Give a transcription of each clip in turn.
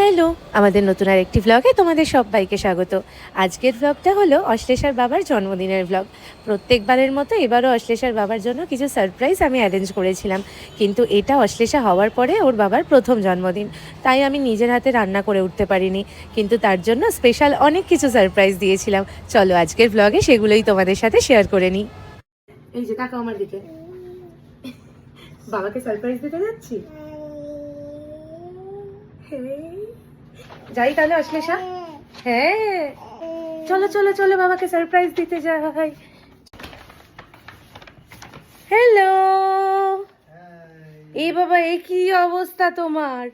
Hello, আমাদের নতুন আরেকটি ভ্লগে তোমাদের সবাইকে স্বাগত। আজকের ভ্লগটা হলো অশ্লেষার বাবার জন্মদিনের ভ্লগ। প্রত্যেকবারের মতো এবারও অশ্লেষার বাবার জন্য কিছু সারপ্রাইজ আমি অ্যারেঞ্জ করেছিলাম, কিন্তু এটা অশ্লেষা হওয়ার পরে ওর বাবার প্রথম জন্মদিন, তাই আমি নিজের হাতে রান্না করে উঠতে পারিনি, কিন্তু তার জন্য স্পেশাল অনেক কিছু সারপ্রাইজ দিয়েছিলাম। চলো আজকের ভ্লগে সেগুলোই তোমাদের সাথে শেয়ার করে নিই। এই যে তাকাও আমার দিকে, বাবাকে সারপ্রাইজ দিতে যাচ্ছি। যাই তাহলে অশ্লেষা। হ্যাঁ, চলো চলো চলো বাবাকে সারপ্রাইজ দিতে যাই। হ্যালো। এই বাবা, এই কি অবস্থা তোমার?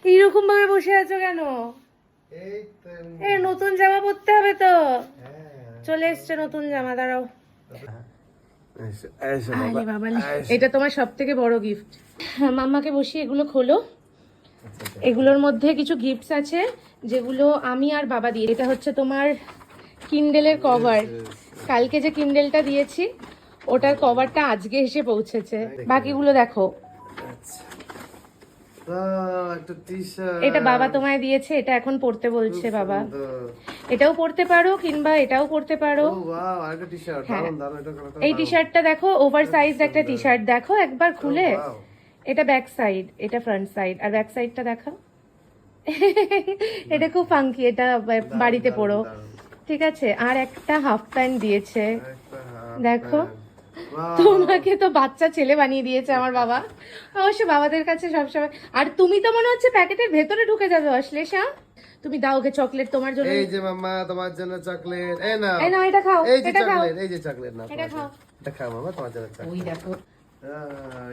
এইরকম ভাবে বসে আছো কেন? এ নতুন জামা পরতে হবে তো। চলে এসছে নতুন জামা, দাঁড়াও। আরে বাবা, এটা তোমার সব থেকে বড় গিফট। মাম্মাকে বসিয়ে এগুলো খোলো। এগুলোর মধ্যে কিছু গিফটস আছে যেগুলো আমি আর বাবা দিয়ে। এটা হচ্ছে তোমার কিন্ডেলের কভার। কালকে যে কিন্ডেলটা দিয়েছি ওটার কভারটা আজকে এসে পৌঁছেছে। বাকিগুলো দেখো। এটা বাবা তোমায় দিয়েছে, এটা এখন পড়তে বলছে বাবা। এটাও পড়তে পারো কিংবা এটাও পড়তে পারো। হ্যাঁ, এই টি শার্টটা দেখো, ওভার সাইজ একটা টি শার্ট, দেখো একবার খুলে। এটা ব্যাক সাইড, এটা ফ্রন্ট সাইড, আর ব্যাক সাইডটা দেখাও। এটা খুব ফাঙ্কি, এটা বাড়িতে পরো। ঠিক আছে, আর একটা হাফ প্যান্ট দিয়েছে, দেখো। তোমাকে তো বাচ্চা ছেলে বানিয়ে দিয়েছে আমার বাবা। অবশ্য বাবাদের কাছে সবসময়। আর তুমি তো মনে হচ্ছে প্যাকেটের ভেতরে ঢুকে যাবে অশ্লেষা। তুমি দাও ওকে চকলেট তোমার জন্য। এই যে মাম্মা তোমার জন্য চকলেট। এই নাও, এই নাও, এটা খাও। এই যে এটা খাও, চকলেট, এই যে চকলেট নাও, এটা খাও। এটা খাও মাম্মা, তোমার জন্য চকলেট। ওই দেখো,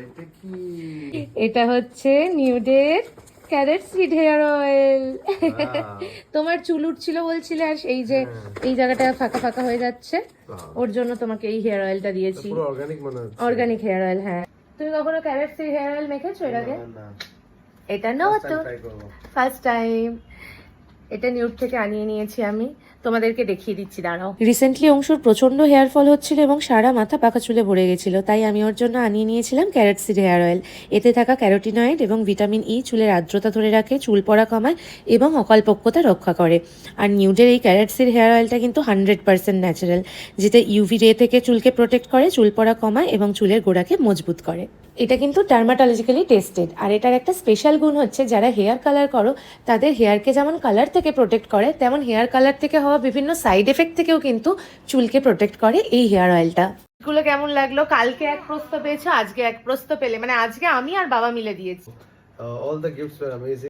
এটা কি? এটা হচ্ছে নিউডের ক্যারেট সিড হেয়ার অয়েল। তোমার চুল উঠছিল বলছিলে, আর এই যে এই জায়গাটা ফাঁকা ফাঁকা হয়ে যাচ্ছে, ওর জন্য তোমাকে এই হেয়ার অয়েলটা দিয়েছি। পুরো অর্গানিক মনে হচ্ছে। অর্গানিক হেয়ার অয়েল, হ্যাঁ। তুমি কখনো ক্যারেট সিড হেয়ার অয়েল মেখেছো এর আগে? না, এটা নাও তো, ট্রাই করব। First time. এটা নিউড থেকে আনিয়ে নিয়েছি আমি, তোমাদেরকে দেখিয়ে দিচ্ছি, দাঁড়াও। রিসেন্টলি অংশুর প্রচন্ড হেয়ার ফল হচ্ছিল এবং সারা মাথা পাকা চুলে ভরে গেছিল, তাই আমি ওর জন্য আনিয়ে নিয়েছিলাম ক্যারট সিড হেয়ার অয়েল। এতে থাকা ক্যারোটিনয়েড এবং ভিটামিন ই চুলের আর্দ্রতা ধরে রাখে, চুল পড়া কমায় এবং অকল্পক্যতা রক্ষা করে। আর নিউডের এই ক্যারট সিড হেয়ার অয়েলটা কিন্তু 100% ন্যাচারাল, যেটা ইউভি রে থেকে চুলকে প্রোটেক্ট করে, চুল পড়া কমায় এবং চুলের গোড়াকে মজবুত করে। এটা কিন্তু ডার্মাটোলজিক্যালি টেস্টেড। আর এটার একটা স্পেশাল গুণ হচ্ছে, যারা হেয়ার কালার করো তাদের হেয়ারকে যেমন কালার থেকে প্রোটেক্ট করে, তেমন হেয়ার কালার থেকে হওয়া বিভিন্ন সাইড এফেক্ট থেকেও কিন্তু চুলকে প্রোটেক্ট করে এই হেয়ার অয়েলটা। এগুলো কেমন লাগলো? কালকে এক প্রস্ত পেয়েছো, আজকে এক প্রস্ত পেলে, মানে আজকে আমি আর বাবা মিলে দিয়েছি। All the gifts were amazing.